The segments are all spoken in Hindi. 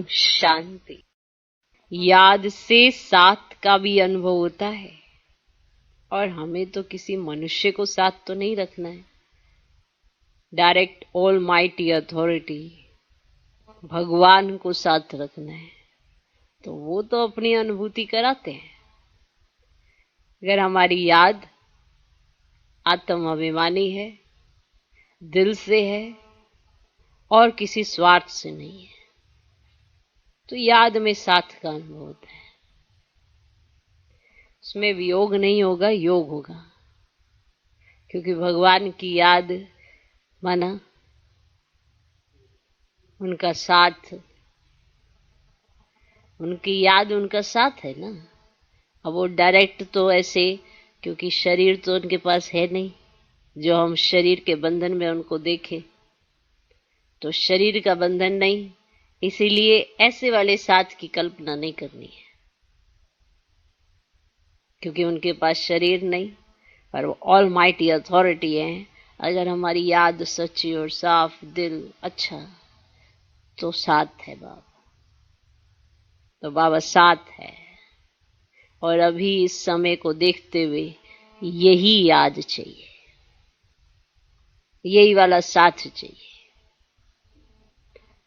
शांति। याद से साथ का भी अनुभव होता है, और हमें तो किसी मनुष्य को साथ तो नहीं रखना है। डायरेक्ट ऑल माइटी अथॉरिटी भगवान को साथ रखना है, तो वो तो अपनी अनुभूति कराते हैं। अगर हमारी याद आत्म अभिमानी है, दिल से है और किसी स्वार्थ से नहीं है, तो याद में साथ का अनुभव होता है। उसमें वियोग नहीं होगा, योग होगा, क्योंकि भगवान की याद माना उनका साथ, उनकी याद उनका साथ है ना। अब वो डायरेक्ट तो ऐसे, क्योंकि शरीर तो उनके पास है नहीं जो हम शरीर के बंधन में उनको देखें, तो शरीर का बंधन नहीं, इसीलिए ऐसे वाले साथ की कल्पना नहीं करनी है, क्योंकि उनके पास शरीर नहीं, पर वो ऑल माइटी अथॉरिटी है। अगर हमारी याद सच्ची और साफ, दिल अच्छा, तो साथ है बाबा, तो बाबा साथ है। और अभी इस समय को देखते हुए यही याद चाहिए, यही वाला साथ चाहिए।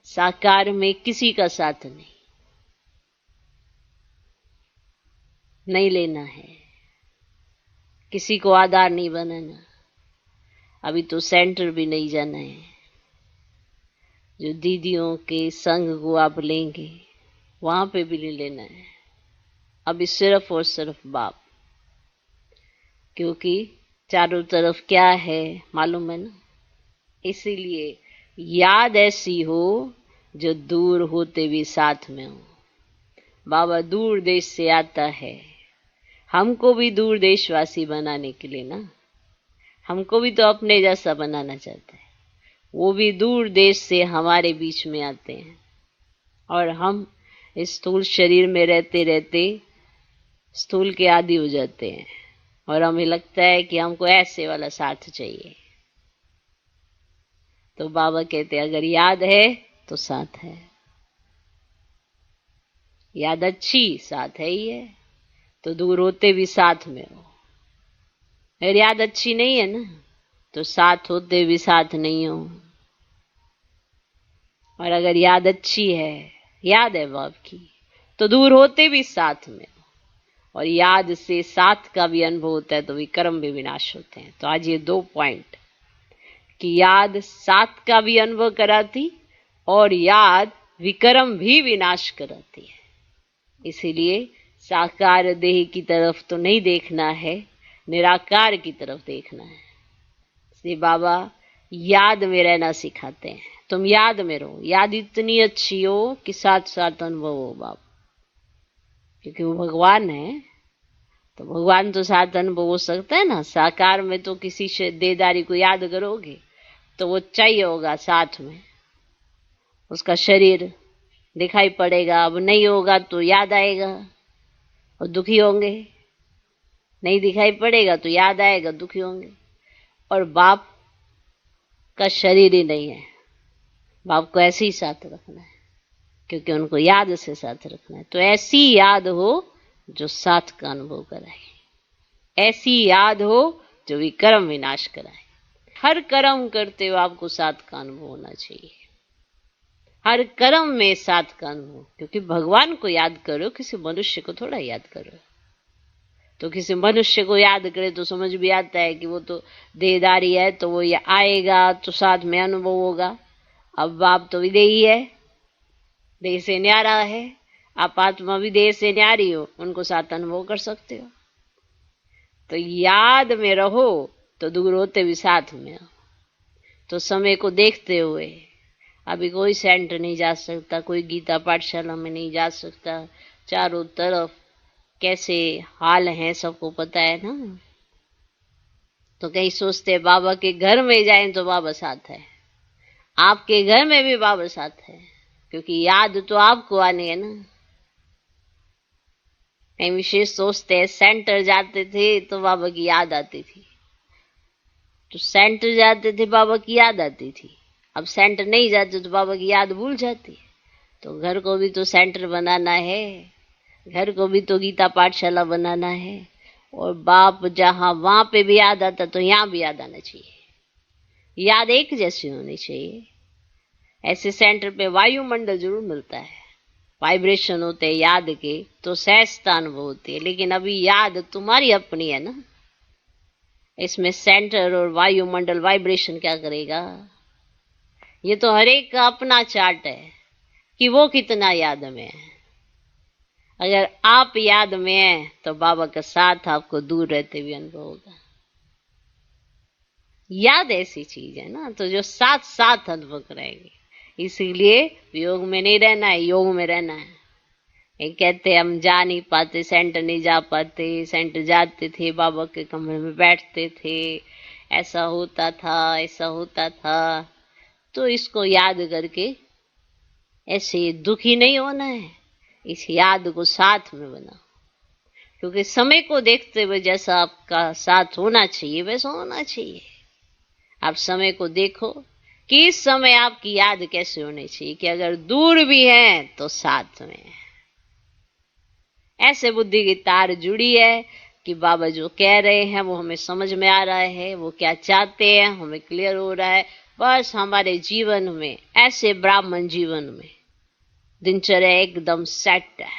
साकार में किसी का साथ नहीं लेना है, किसी को आधार नहीं बनाना। अभी तो सेंटर भी नहीं जाना है। जो दीदियों के संग को आप लेंगे वहां पे भी नहीं लेना है। अभी सिर्फ और सिर्फ बाप, क्योंकि चारों तरफ क्या है मालूम है ना। इसीलिए याद ऐसी हो जो दूर होते भी साथ में हो। बाबा दूर देश से आता है, हमको भी दूर देशवासी बनाने के लिए ना, हमको भी तो अपने जैसा बनाना चाहता है। वो भी दूर देश से हमारे बीच में आते हैं, और हम इस स्थूल शरीर में रहते रहते स्थूल के आदी हो जाते हैं, और हमें लगता है कि हमको ऐसे वाला साथ चाहिए। तो बाबा कहते हैं अगर याद है तो साथ है, याद अच्छी साथ है ही है, तो दूर होते भी साथ में हो। अगर याद अच्छी नहीं है ना, तो साथ होते भी साथ नहीं हो। और अगर याद अच्छी है, याद है बाप की, तो दूर होते भी साथ में हो। और याद से साथ का भी अनुभव होता है, तो विक्रम भी विनाश होते हैं। तो आज ये 2 पॉइंट कि याद साथ का भी अनुभव कराती, और याद विक्रम भी विनाश कराती है। इसीलिए साकार देह की तरफ तो नहीं देखना है, निराकार की तरफ देखना है। इसलिए बाबा याद में रहना सिखाते हैं। तुम याद में रहो, याद इतनी अच्छी हो कि साथ साथ अनुभव हो बाबा, क्योंकि वो भगवान है। तो भगवान तो साथ अनुभव हो सकता है ना। साकार में तो किसी देदारी को याद करोगे तो वो चाहिए होगा साथ में, उसका शरीर दिखाई पड़ेगा। अब नहीं होगा तो याद आएगा और दुखी होंगे, नहीं दिखाई पड़ेगा तो याद आएगा, दुखी होंगे। और बाप का शरीर ही नहीं है, बाप को ऐसे ही साथ रखना है, क्योंकि उनको याद से साथ रखना है। तो ऐसी याद हो जो साथ का अनुभव कराए, ऐसी याद हो जो विक्रम विनाश कराए। हर कर्म करते हो आपको साथ का अनुभव होना चाहिए, हर कर्म में साथ का अनुभव। क्योंकि भगवान को याद करो, किसी मनुष्य को थोड़ा याद करो। तो किसी मनुष्य को याद करे तो समझ भी आता है कि वो तो देहदारी है, तो वो ये आएगा तो साथ में अनुभव होगा। अब आप तो विदेही है, देह से न्यारा है, आप आत्मा भी देह से न्यारी हो, उनको साथ अनुभव कर सकते हो। तो याद में रहो तो दूर होते भी साथ में हो। तो समय को देखते हुए अभी कोई सेंटर नहीं जा सकता, कोई गीता पाठशाला में नहीं जा सकता। चारों तरफ कैसे हाल हैं सबको पता है ना। तो कहीं सोचते हैं बाबा के घर में जाएं तो बाबा साथ है, आपके घर में भी बाबा साथ है, क्योंकि याद तो आपको आनी है ना। कहीं विशेष सोचते हैं सेंटर जाते थे तो बाबा की याद आती थी, तो सेंटर जाते थे बाबा की याद आती थी। अब सेंटर नहीं जाते तो बाबा की याद भूल जाती है। तो घर को भी तो सेंटर बनाना है, घर को भी तो गीता पाठशाला बनाना है। और बाप जहां वहां पे भी याद आता तो यहाँ भी याद आना चाहिए, याद एक जैसी होनी चाहिए। ऐसे सेंटर पे वायुमंडल जरूर मिलता है, वाइब्रेशन होते हैं याद के, तो सहजता अनुभव होती है। लेकिन अभी याद तुम्हारी अपनी है ना, इसमें सेंटर और वायुमंडल वाइब्रेशन क्या करेगा? ये तो हर एक का अपना चार्ट है कि वो कितना याद में है। अगर आप याद में हैं तो बाबा का साथ आपको दूर रहते हुए अनुभव होगा। याद ऐसी चीज है ना, तो जो साथ साथ अनुभव कराएगी। इसीलिए योग में नहीं रहना है, योग में रहना है। ये कहते हम जा नहीं पाते, सेंटर नहीं जा पाते, सेंटर जाते थे बाबा के कमरे में बैठते थे, ऐसा होता था ऐसा होता था। तो इसको याद करके ऐसे दुखी नहीं होना है, इस याद को साथ में बनाओ। क्योंकि समय को देखते हुए जैसा आपका साथ होना चाहिए वैसा होना चाहिए। आप समय को देखो कि इस समय आपकी याद कैसे होनी चाहिए कि अगर दूर भी है तो साथ में है। ऐसे बुद्धि की तार जुड़ी है कि बाबा जो कह रहे हैं वो हमें समझ में आ रहा है, वो क्या चाहते हैं हमें क्लियर हो रहा है। बस हमारे जीवन में, ऐसे ब्राह्मण जीवन में दिनचर्या एकदम सेट है।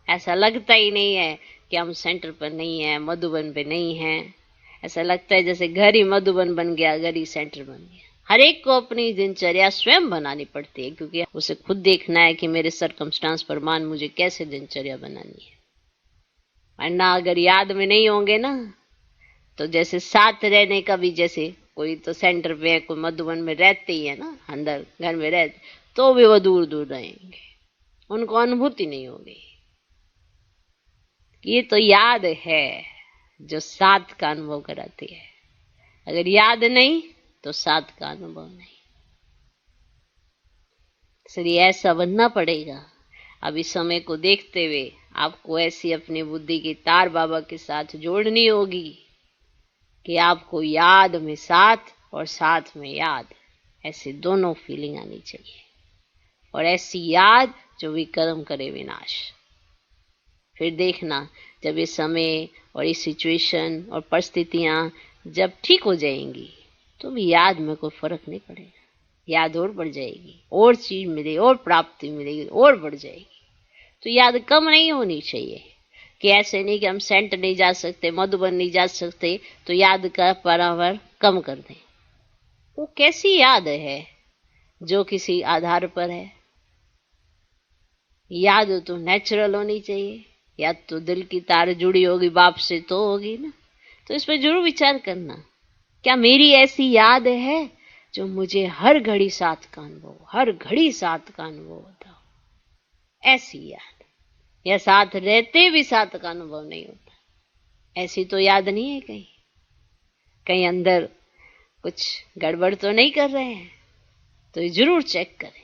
ऐसा लगता ही नहीं है कि हम सेंटर पर नहीं है, मधुबन पे नहीं है। ऐसा लगता है जैसे घर ही मधुबन बन गया, घर ही सेंटर बन गया। हर एक को अपनी दिनचर्या स्वयं बनानी पड़ती है, क्योंकि उसे खुद देखना है कि मेरे सरकमस्टांस पर मान मुझे कैसे दिनचर्या बनानी है। वरना अगर याद में नहीं होंगे ना, तो जैसे साथ रहने का भी, जैसे कोई तो सेंटर पे है, कोई मधुबन में रहते ही है ना, अंदर घर में रहते, तो भी वो दूर दूर रहेंगे, उनको अनुभूति नहीं होगी। ये तो याद है जो साथ का अनुभव कराती है। अगर याद नहीं तो साथ का अनुभव नहीं। इसलिए ऐसा बनना पड़ेगा। अभी समय को देखते हुए आपको ऐसी अपनी बुद्धि की तार बाबा के साथ जोड़नी होगी कि आपको याद में साथ और साथ में याद, ऐसे दोनों फीलिंग आनी चाहिए। और ऐसी याद जो विकर्म करे विनाश। फिर देखना जब ये समय और ये सिचुएशन और परिस्थितियां जब ठीक हो जाएंगी तो भी याद में कोई फर्क नहीं पड़ेगा। याद और बढ़ जाएगी, और चीज मिलेगी, और प्राप्ति मिलेगी, और बढ़ जाएगी। तो याद कम नहीं होनी चाहिए कि ऐसे नहीं कि हम सेंट नहीं जा सकते, मधुबन नहीं जा सकते तो याद का पारावार कम कर दें। वो कैसी याद है जो किसी आधार पर है? याद तो नेचुरल होनी चाहिए, या तो दिल की तार जुड़ी होगी बाप से तो होगी ना। तो इस पर जरूर विचार करना, क्या मेरी ऐसी याद है जो मुझे हर घड़ी साथ का अनुभव, हर घड़ी साथ का अनुभव होता हो? ऐसी याद, या साथ रहते भी साथ का अनुभव नहीं होता, ऐसी तो याद नहीं है। कहीं कहीं अंदर कुछ गड़बड़ तो नहीं कर रहे हैं, तो जरूर चेक करें।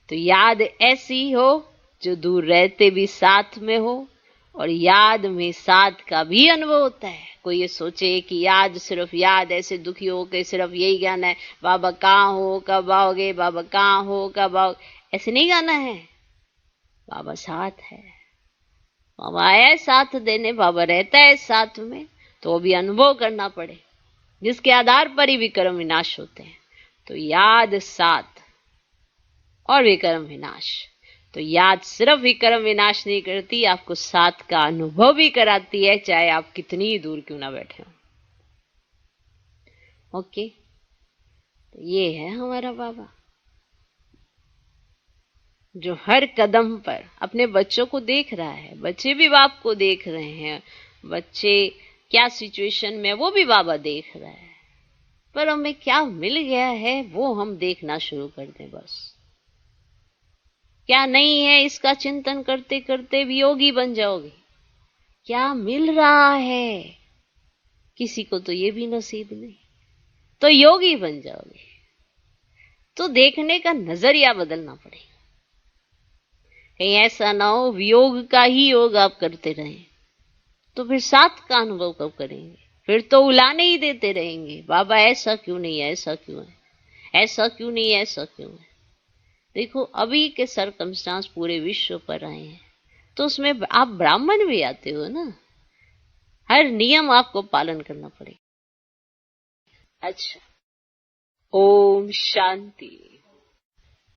तो याद ऐसी हो जो दूर रहते भी साथ में हो, और याद में साथ का भी अनुभव होता है। कोई ये सोचे कि याद, सिर्फ याद ऐसे दुखी हो के सिर्फ यही गाना है, बाबा कहाँ हो कब आओगे, बाबा कहाँ हो कब आओगे, ऐसे नहीं गाना है। बाबा साथ है, बाबा आया साथ देने, बाबा रहता है साथ में, तो वो भी अनुभव करना पड़े, जिसके आधार पर ही विक्रम विनाश होते हैं। तो याद साथ और विक्रम विनाश। तो याद सिर्फ विक्रम विनाश नहीं करती, आपको साथ का अनुभव भी कराती है, चाहे आप कितनी ही दूर क्यों ना बैठे हो। ओके, तो ये है हमारा बाबा जो हर कदम पर अपने बच्चों को देख रहा है। बच्चे भी बाप को देख रहे हैं, बच्चे क्या सिचुएशन में वो भी बाबा देख रहा है, पर हमें क्या मिल गया है वो हम देखना शुरू कर दें। बस क्या नहीं है इसका चिंतन करते करते भी योगी बन जाओगे। क्या मिल रहा है, किसी को तो ये भी नसीब नहीं, तो योगी बन जाओगे। तो देखने का नजरिया बदलना पड़ेगा। कहीं ऐसा ना हो वियोग का ही योग आप करते रहें, तो फिर साथ का अनुभव कब करेंगे? फिर तो उलाने ही देते रहेंगे, बाबा ऐसा क्यों नहीं है, ऐसा क्यों है, ऐसा क्यों नहीं है, ऐसा क्यों है। देखो अभी के सरकमस्टांस पूरे विश्व पर आए हैं, तो उसमें आप ब्राह्मण भी आते हो ना, हर नियम आपको पालन करना पड़ेगा। अच्छा, ओम शांति।